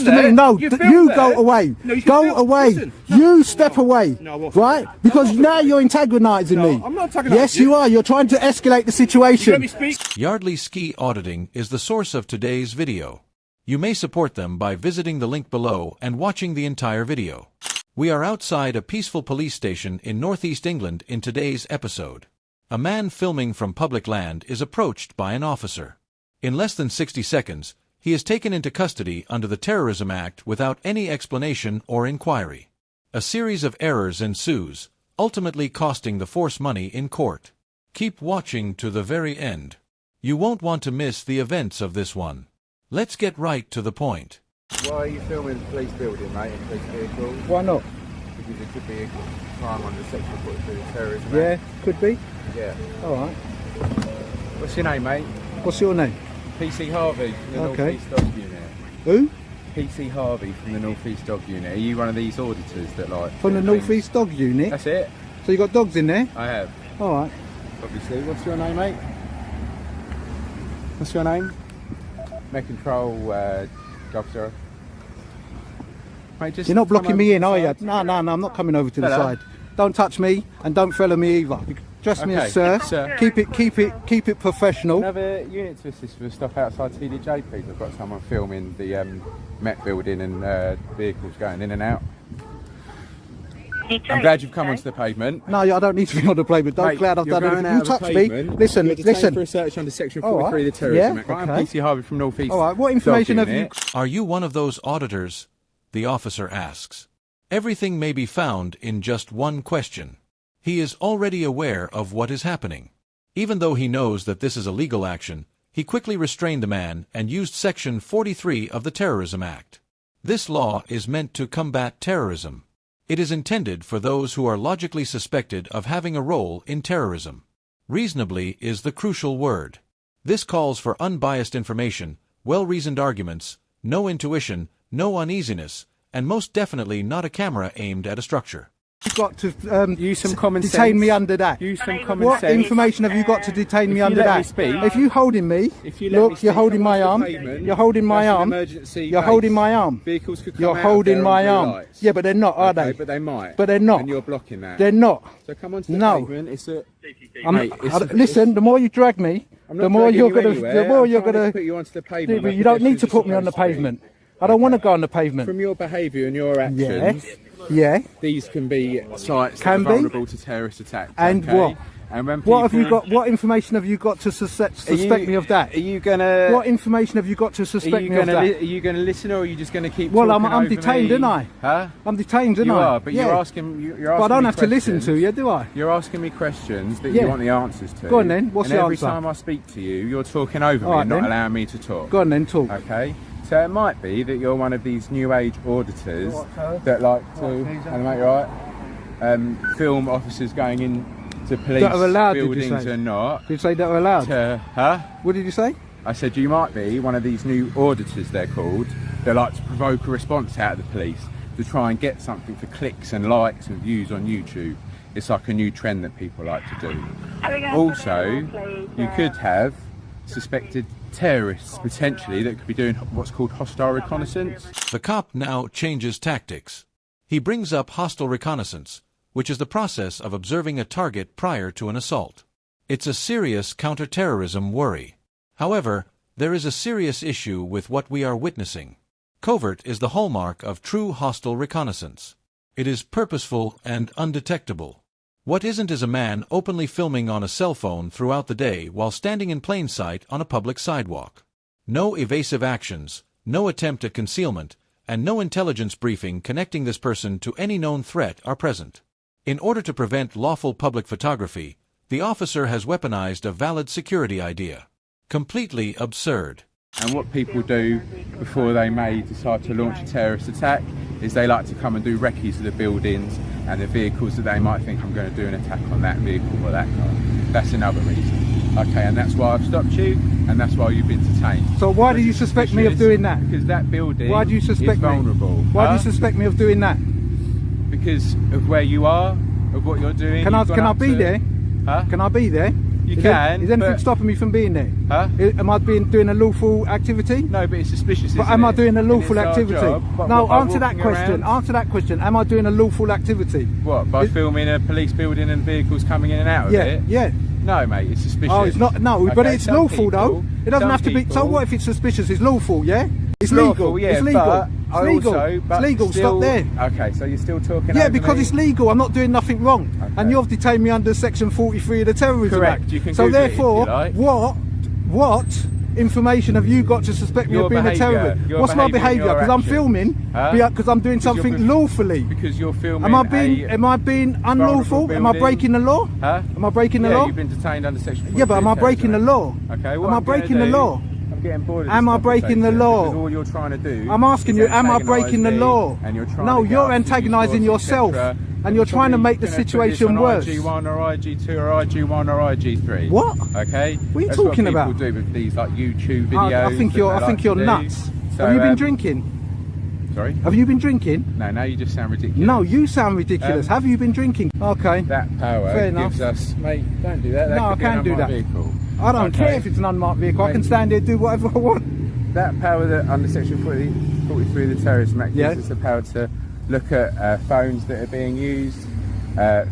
To me, no, you go away. No, go away. Listen, you step away, right? Because now you're antagonising me. I'm not antagonising Yes, you are. You're trying to escalate the situation. Let me speak. Yardley Ski Auditing is the source of today's video. You may support them by visiting the link below and watching the entire video. We are outside a peaceful police station in northeast England in today's episode. A man filming from public land is approached by an officer. In less than 60 seconds, he is taken into custody under the Terrorism Act without any explanation or inquiry. A series of errors ensues, ultimately costing the force money in court. Keep watching to the very end. You won't want to miss the events of this one. Let's get right to the point. Why are you filming the police building, mate, in police vehicles? Why not? Because it could be a crime under Section 42 of Terrorism Act. Yeah, could be. Yeah. All right. What's your name, mate? What's your name? PC Harvey from the Okay. North East Dog Unit. Who? PC Harvey from the North East Dog Unit. Are you one of these auditors that like... From the North East Dog Unit? That's it. So you got dogs in there? I have. All right. Obviously. What's your name, mate? What's your name? Med Control Officer. Mate, just You're not blocking me in, are you? side. No, I'm not coming over to the Hello. side. Don't touch me and don't follow me either. Dress me as Okay, sir. sir. Keep it professional. Another unit to assist with stuff outside TDJ, please. I've got someone filming the Met building and vehicles going in and out. I'm glad you've come onto the pavement. No, I don't need to be on the pavement. Don't Mate, glad I've you're done going it. out You of the touch me. pavement. Listen, You're detained listen. for a search under Section All 43 right. of the Terrorism Yeah, Act. I'm okay. PC Harvey from North East. All right. What information have you? Are you one of those auditors? The officer asks. Everything may be found in just one question. He is already aware of what is happening. Even though he knows that this is a legal action, he quickly restrained the man and used Section 43 of the Terrorism Act. This law is meant to combat terrorism. It is intended for those who are logically suspected of having a role in terrorism. Reasonably is the crucial word. This calls for unbiased information, well-reasoned arguments, no intuition, no uneasiness, and most definitely not a camera aimed at a structure. You've got to Use some common detain sense. me under that. Use some common What sense. information have you got to detain me If you under let that? me speak- If you holding me, If you let me look, you're speak, holding come my off arm. the pavement, You're holding my that's an arm. emergency You're base. holding my arm. Vehicles could come You're out holding there my on arm. blue lights. Yeah, but they're not, are Okay, they? but they might. But they're not. And you're blocking that. They're not. So come on to the No. pavement. It's a... I'm- Mate, it's- listen, the more you drag me, I'm the not more dragging you're you gonna, anywhere. the more I'm you're trying to gonna. put you onto the pavement. But like you don't need to pedestrians put are me on the supposed to be. pavement. I don't want to go on the pavement. From your behaviour and your Yeah, actions, yeah. these can be sites that Can are be. vulnerable to terrorist attacks. And okay? what? And when What have you people- got? What information have you got to suspect me of that? Are you gonna? What information have you got to Are suspect you me of gonna? that? Are you gonna listen, or are you just gonna keep? Well, talking I'm over detained, me? aren't I? Huh? I'm detained, aren't You I? are, but yeah. you're asking. You're asking But I don't me have to listen to questions. you, do I? You're asking me questions that Yeah. you want the answers to. Go on then, what's and the every answer? time I speak to you, you're talking over me All right and not then. allowing me to talk. Go on then, talk. Okay. So it might be that you're one of these new age auditors that like to, and mate, right, film officers going in to police That are allowed, did you buildings say? and not. Did you say that were allowed? Huh? What did you say? I said you might be one of these new auditors, they're called, that like to provoke a response out of the police to try and get something for clicks and likes and views on YouTube. It's like a new trend that people like to do. Also, you could have suspected terrorists potentially that could be doing what's called hostile reconnaissance. The cop now changes tactics. He brings up hostile reconnaissance, which is the process of observing a target prior to an assault. It's a serious counterterrorism worry. However, there is a serious issue with what we are witnessing. Covert is the hallmark of true hostile reconnaissance. It is purposeful and undetectable. What isn't is a man openly filming on a cell phone throughout the day while standing in plain sight on a public sidewalk. No evasive actions, no attempt at concealment, and no intelligence briefing connecting this person to any known threat are present. In order to prevent lawful public photography, the officer has weaponized a valid security idea. Completely absurd. And what people do before they may decide to launch a terrorist attack is they like to come and do recce's of the buildings and the vehicles that they might think I'm going to do an attack on that vehicle or that car. That's another reason. Okay, and that's why I've stopped you, and that's why you've been detained. So why do you suspect me of doing that? Because that building Why do you suspect is vulnerable. me? Why do you suspect me of doing that? Because of where you are, of what you're doing. Can you've gone I up be to- there? Huh? Can I be there? You can. Is anything but- stopping me from being there? Huh? Am I doing a lawful activity? No, but it's suspicious. But isn't am I it? doing a And lawful it's our activity? job, but No, what, by answer that walking question. around- Answer that question. Am I doing a lawful activity? What, by filming a police building and vehicles coming in and out of Yeah, it? yeah. No, mate, it's suspicious. Oh, it's not. No, but Okay, it's some lawful people- though. It doesn't some have to be. So people- what if it's suspicious? It's lawful, yeah. It's lawful, legal. yeah, it's legal. but it's I legal. also, but it's legal. still- Stop there. Okay, so you're still talking Yeah, over because me? it's legal. I'm not doing nothing wrong, Okay. and you've detained me under Section 43 of the Terrorism Correct, Act. you can so Google it if therefore, you like. what information have you got to suspect me Your of being a behaviour, terrorist? your What's my behaviour and behaviour? your Because I'm action. filming. Huh? Because I'm doing Because you're something lawfully. Because you're filming Am I being unlawful? Am I building. breaking the law? Huh? Am I breaking the Yeah, law? you've been detained under Section 43. Yeah, but am I breaking the law? Okay, what Am I I'm gonna breaking the do- law? I'm getting bored of Am this I breaking the conversation law? Because all you're trying to do I'm asking is you, am I antagonise breaking the me, law? And you're trying No, to you're get us to antagonising use force, yourself, etc. and you're trying to make the Probably gonna situation put worse. this on IG1 or IG2 or IG1 or IG3. What? Okay. What are you That's talking what about? people do with these like YouTube videos. I think you're nuts. So, Have you been drinking? Sorry. Have you been drinking? No, now you just sound ridiculous. No, you sound ridiculous. Have you been drinking? Okay. That power Fair enough. gives us, mate. Don't do that. That No, could I be an can't do unmarked that. Vehicle. I don't Okay. care if it's an unmarked vehicle. I can Mate. stand there and do whatever I want. That power that under Section 43 of the Terrorism Act Yeah. gives us the power to look at phones that are being used,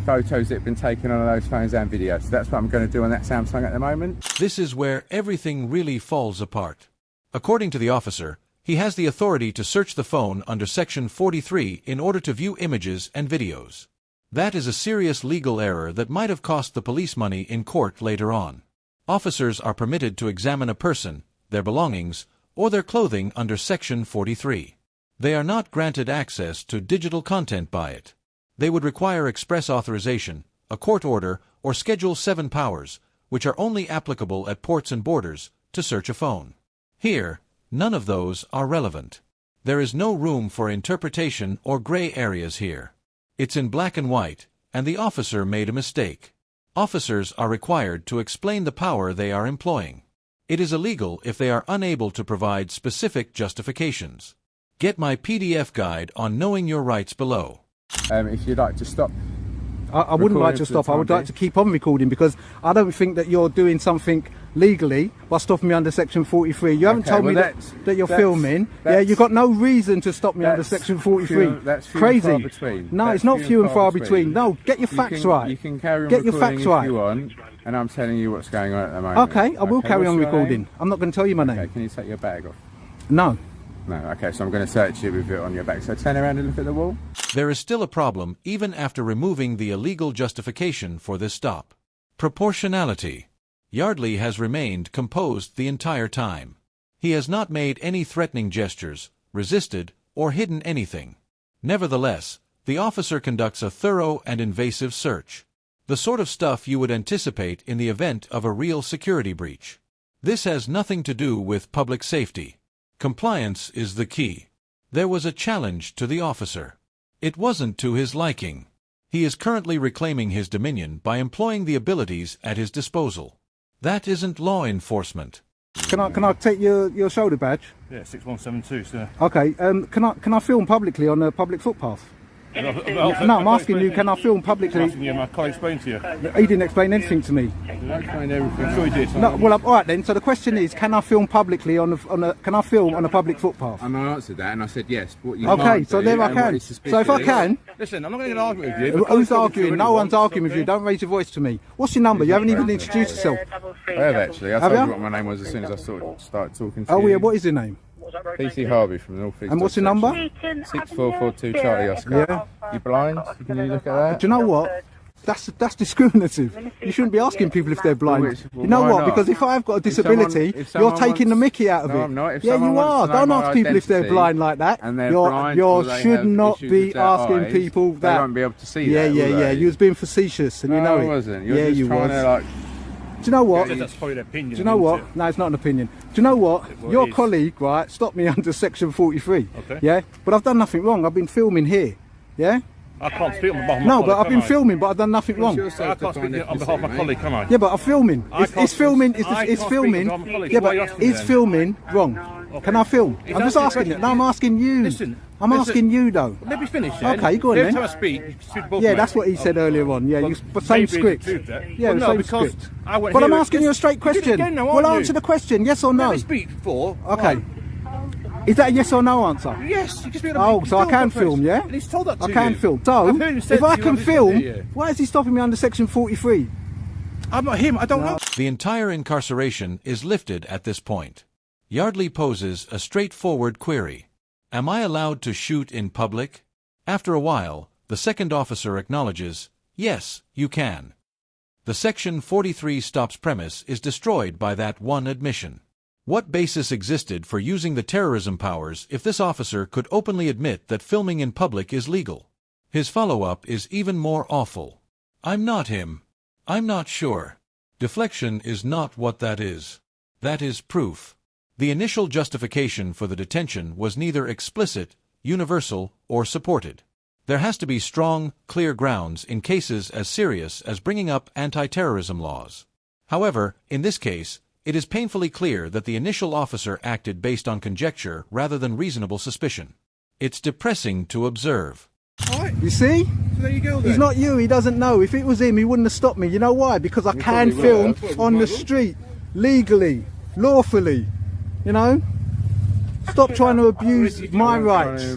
photos that have been taken on those phones and videos. So that's what I'm going to do on that Samsung at the moment. This is where everything really falls apart. According to the officer, he has the authority to search the phone under Section 43 in order to view images and videos. That is a serious legal error that might have cost the police money in court later on. Officers are permitted to examine a person, their belongings, or their clothing under Section 43. They are not granted access to digital content by it. They would require express authorization, a court order, or Schedule 7 powers, which are only applicable at ports and borders, to search a phone. Here, none of those are relevant. There is no room for interpretation or gray areas here. It's in black and white, and the officer made a mistake. Officers are required to explain the power they are employing. It is illegal if they are unable to provide specific justifications. Get my PDF guide on knowing your rights below. If you'd like to stop. I wouldn't like Recording to for the stop. I would time like to keep on recording because I don't think that you're doing something legally by stopping me under Section 43. You haven't Okay, told me well, that you're that's- filming. Yeah, that's- you've got no reason to stop me under that's Section 43. that's few and Crazy. far between. No, That's it's not few and far between. No, get your You facts can- right. You can carry on Get your recording facts if right. you want, and I'm telling you what's going on at the moment. Okay, I will carry what's on your recording. name? I'm not going to tell you my name. Okay, can you take your bag off? No. No, okay, so I'm going to search you with it on your back. So turn around and look at the wall. There is still a problem even after removing the illegal justification for this stop. Proportionality. Yardley has remained composed the entire time. He has not made any threatening gestures, resisted, or hidden anything. Nevertheless, the officer conducts a thorough and invasive search. The sort of stuff you would anticipate in the event of a real security breach. This has nothing to do with public safety. Compliance is the key. There was a challenge to the officer. It wasn't to his liking. He is currently reclaiming his dominion by employing the abilities at his disposal. That isn't law enforcement. Can I take your shoulder badge? Yeah, 6172, sir. Okay. Can I film publicly on a public footpath? No, I'm asking you. Can I film publicly? I can't explain to you. He didn't explain anything to me. Don't find everything. I'm sure he did. No, well, all right then. So the question is, can I film publicly can I film on a public footpath? And I answered that, and I said yes. But what you Okay, can't so do, there I and what can. is So if I suspicious- can, Listen, I'm not going to argue with you. who's arguing? No one's arguing with you. Don't raise your voice to me. What's your number? You haven't even introduced yourself. I have actually. I Have told you? you what my name was as soon as I started talking to Oh you. yeah, what is your name? PC Harvey from North East. And what's your number? 6442 Charlie Oscar. Yeah. You blind? Can you look at that? Do you know what? That's discriminative. You shouldn't be asking people if they're blind. Well, You know why what? not? Because if I've got a If someone- disability, if you're someone taking the wants- mickey out of No, it. I'm not. If Yeah, someone you wants are. to know Don't my ask people if they're identity blind like that. and they're You're, blind you or they should have not issues be with their asking eyes, people they that. won't be able to see Yeah, that, yeah, will yeah. they? You was being facetious, and you know No, it. I wasn't. You're Yeah, just you trying was. to like. Do you know what? That's probably their opinion. Do you know what? No, it's not an opinion. Do you know what? Well, Your it is. colleague, right, stopped me under Section 43. Okay. Yeah? But I've done nothing wrong. I've been filming here. Yeah? I can't speak on behalf of my No, colleague, but I've been can I? filming, but I've done nothing wrong. I can't speak on behalf of my colleague, can I? Yeah, but I'm filming. I It's can't- filming. It's I can't filming. speak on behalf of my colleague. Yeah, Why are you but asking me is then? filming wrong? Can I film? If I'm just that's the asking you. question- No, I'm asking you. Listen, I'm listen. asking you though. Let me finish then. Okay, go on Every then. time I speak, you speak both Yeah, men. that's what he said earlier on. Yeah, Well, you, but same maybe script. it's the truth then. Yeah, Well, the no, same because script. I went But I'm here- asking you a straight You did it question. again now, Well, aren't you? answer the question. Yes or no? Let me speak before. Okay. Is that a yes or no answer? Yes, you can speak. Oh, so I can film, yeah? And he's told that to I can you. film. So, I've heard him say if to I you, can I've listened film, to you. why is he stopping me under section 43? I'm not him. I don't know. The entire incarceration is lifted at this point. Yardley poses a straightforward query. Am I allowed to shoot in public? After a while, the second officer acknowledges, yes, you can. The Section 43 stops premise is destroyed by that one admission. What basis existed for using the terrorism powers if this officer could openly admit that filming in public is legal? His follow-up is even more awful. I'm not him. I'm not sure. Deflection is not what that is. That is proof. The initial justification for the detention was neither explicit, universal, or supported. There has to be strong, clear grounds in cases as serious as bringing up anti-terrorism laws. However, in this case, it is painfully clear that the initial officer acted based on conjecture rather than reasonable suspicion. It's depressing to observe. You see? So there you go then. He's not you, he doesn't know. If it was him, he wouldn't have stopped me. You know why? Because I can probably will. film That's what we on the might do. street, legally, lawfully. You know? Stop trying to abuse my rights.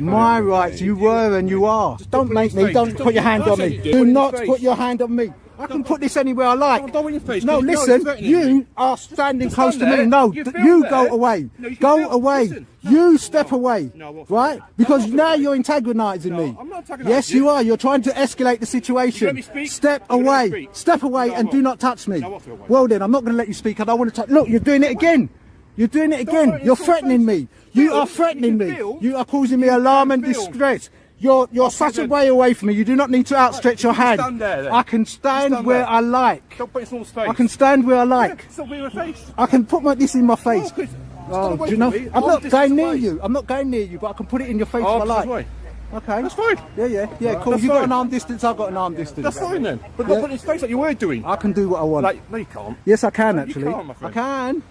My rights, you were and you are. Don't make me, don't put your hand on me. Do not put your hand on me. I can put this anywhere I like. Don't in your face. No, You know it's listen, threatening you me. are standing Just close stand to me. there. No, You film you there. go away. No, you Go film- away. listen. You step away. No, I won't Right? film. Because I'm not now filming. you're antagonising No, me. I'm not antagonising Yes, you. you are. You're trying to escalate the situation. let me speak? Step You let me away. speak? Step away No, I and do won't. not touch me. No, I won't feel away. Well then, I'm not going to let you speak. I don't want to touch. Look, you're doing it again. You're doing it again. threaten You're your threatening face. me. You Film. are threatening You me. can film. You are causing me alarm and film. distress. You're such a then. way away from me. You do not need to outstretch your You can hand. stand there then. I can stand stand where there. I like. Don't put it in someone's face. I can stand where I like. Stop being in my face. I can put this in my face. Chris, Oh, stand away do you know? from me. I'm Long not distance going near away. you. I'm not going near you, but I can put it in your face Oh, if I like. this way. Okay. That's fine. Yeah, cool. That's You got fine. an arm distance, I've got an arm distance. That's fine then. But Yeah. not put it in his face like you were doing. I can do what I want. Like, no, you can't. Yes, I can You actually. can't, my I friend. can.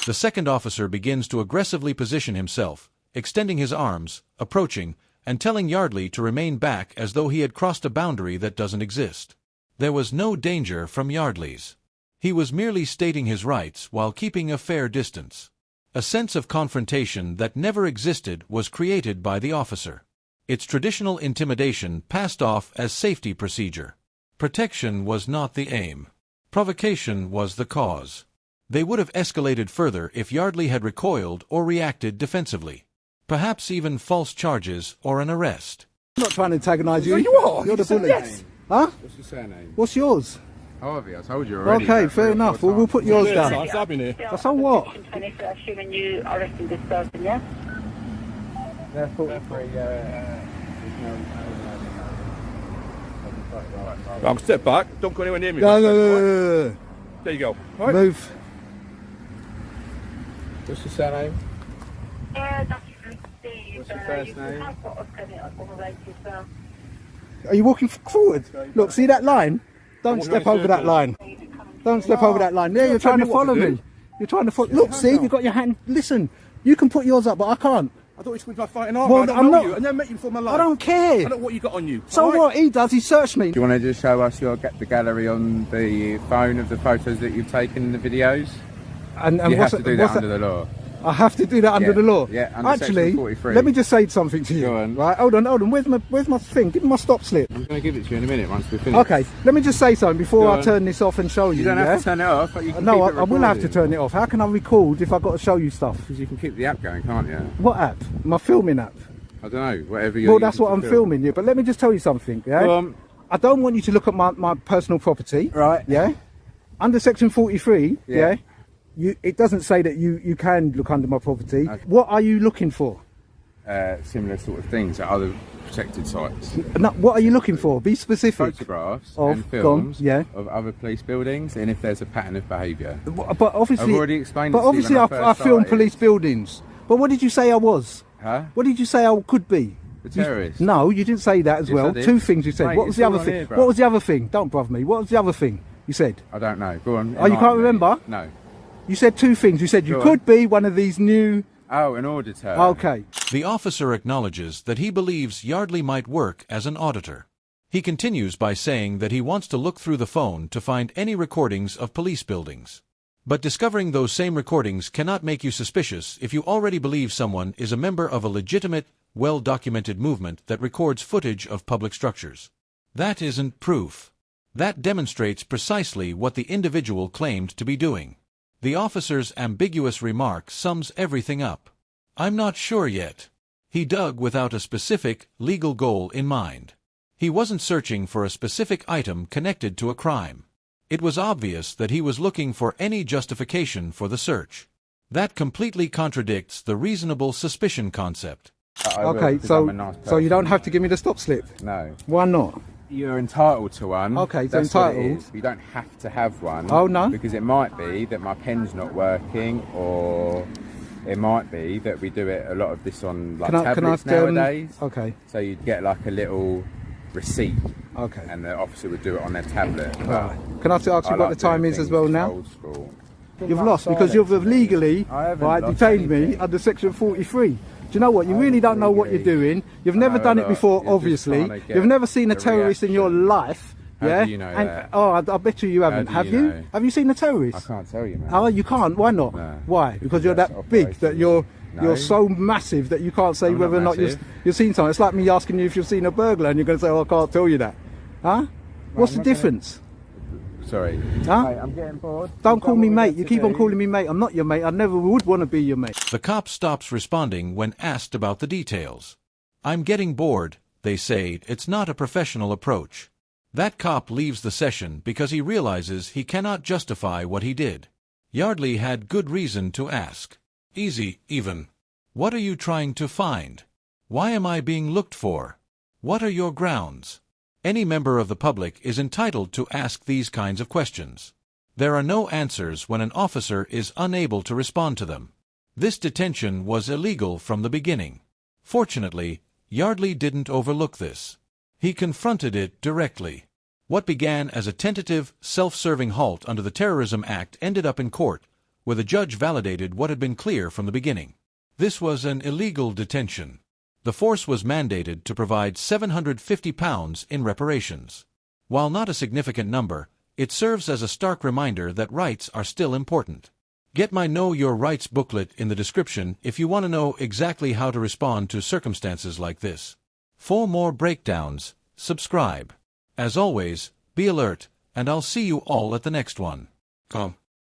The second officer begins to aggressively position himself, extending his arms, approaching, and telling Yardley to remain back as though he had crossed a boundary that doesn't exist. There was no danger from Yardley's. He was merely stating his rights while keeping a fair distance. A sense of confrontation that never existed was created by the officer. Its traditional intimidation passed off as safety procedure. Protection was not the aim. Provocation was the cause. They would have escalated further if Yardley had recoiled or reacted defensively. Perhaps even false charges or an arrest. I'm not trying to antagonise you. No, you are. You're the You said bully. yes. Huh? What's your surname? What's yours? Harvey, I told you already. Okay, about fair 3 or enough. 4 We'll put times. yours Yeah, down. it's I've been here. That's all what? Assuming you arrested this person, yeah? They're 43, Right, step back. Don't go anywhere near me. No. There you go. All right. Move. What's your surname? That's What's your first name? Are you walking forward? Look, see that line? Don't step over that line. Don't step over that line. Yeah, you're trying to me what follow to me. do. You're trying to follow. Look, see, you've got your hand. Listen, you can put yours up, but I can't. I thought you were fighting arm. Well, I don't I'm know not- you. I never met you before in my life. I don't care. I don't know what you got on you. So all right? what? He does. He searched me. Do you want to just show us the gallery on the phone of the photos that you've taken in the videos? And You have what's to do that under the law. I have to do that under Yeah, the law. yeah, under Actually, section 43. let me just say something to you. Go on. Right, hold on. Where's my thing? Give me my stop slip. I'm going to give it to you in a minute once we're finished. Okay, let me just say something before Go I on. turn this off and show you. You don't yeah? have to turn it off, but you can No, keep I it will have to recorded. turn it off. How can I record if I've got to show you stuff? Because you can keep the app going, can't you? What app? My filming app. I don't know, whatever you're Well, that's using what to I'm film. filming you. But let me just tell you something. Yeah. Go on. I don't want you to look at my personal property. Right. Yeah. Under section 43. Yeah. It doesn't say that you can look under my property. Okay. What are you looking for? Similar sort of things at other protected sites. No, what are you looking for? Be specific. Photographs Of- and go on, films yeah. of other police buildings, and if there's a pattern of behaviour. But obviously, I've already explained But it to you obviously, when I I first filmed started. police buildings. But what did you say I was? Huh? What did you say I could be? The terrorists. No, you didn't say that as Yes, well. I did. 2 things you said. Mate, What was it's the all other on thing? here, bro. What was the other thing? Don't bother me. What was the other thing you said? I don't know. Go on. Oh, you can't enlighten me. remember? No. You said 2 things. You said you Go could on. be one of these new... Oh, an auditor. Okay. The officer acknowledges that he believes Yardley might work as an auditor. He continues by saying that he wants to look through the phone to find any recordings of police buildings. But discovering those same recordings cannot make you suspicious if you already believe someone is a member of a legitimate, well-documented movement that records footage of public structures. That isn't proof. That demonstrates precisely what the individual claimed to be doing. The officer's ambiguous remark sums everything up. I'm not sure yet. He dug without a specific, legal goal in mind. He wasn't searching for a specific item connected to a crime. It was obvious that he was looking for any justification for the search. That completely contradicts the reasonable suspicion concept. I will, Okay, because I'm a nice so you person. don't have to give me the stop slip? No. Why not? You're entitled to one. Okay, so That's what it entitled. is. You don't have to have one. Oh, no? Because it might be that my pen's not working, or it might be that we do it a lot of this on like tablets nowadays. Okay. So you'd get like a little receipt, Okay. and the officer would do it on their tablet. Right. Can I ask you I what like the time doing is as things well now? Old school. You've lost because you've legally I haven't right, lost detained me anything. under section 43. Do you know what? You really don't know what you're doing. You've never No, done it look, before, you're just obviously. trying to get You've never seen a the terrorist in your reaction. life. How Yeah? do you know and, that? Oh, I bet you haven't. do Have you you? know? Have you seen a terrorist? I can't tell you, man. Oh, you can't. Why not? No. Why? Because you're That's that big that operational. you're No. so massive that you can't say I'm whether or not not massive. you've seen something. It's like me asking you if you've seen a burglar and you're going to say, "Oh, I can't tell you that." Huh? What's the I'm not gonna- difference? Sorry. Huh? Mate, I'm getting bored. Don't You've call done me what we mate. had You to keep on do. calling me mate. I'm not your mate. I never would want to be your mate. The cop stops responding when asked about the details. I'm getting bored, they say. It's not a professional approach. That cop leaves the session because he realizes he cannot justify what he did. Yardley had good reason to ask. Easy, even. What are you trying to find? Why am I being looked for? What are your grounds? Any member of the public is entitled to ask these kinds of questions. There are no answers when an officer is unable to respond to them. This detention was illegal from the beginning. Fortunately, Yardley didn't overlook this. He confronted it directly. What began as a tentative, self-serving halt under the Terrorism Act ended up in court, where the judge validated what had been clear from the beginning. This was an illegal detention. The force was mandated to provide £750 in reparations. While not a significant number, it serves as a stark reminder that rights are still important. Get my Know Your Rights booklet in the description if you want to know exactly how to respond to circumstances like this. For more breakdowns, subscribe. As always, be alert, and I'll see you all at the next one. Come.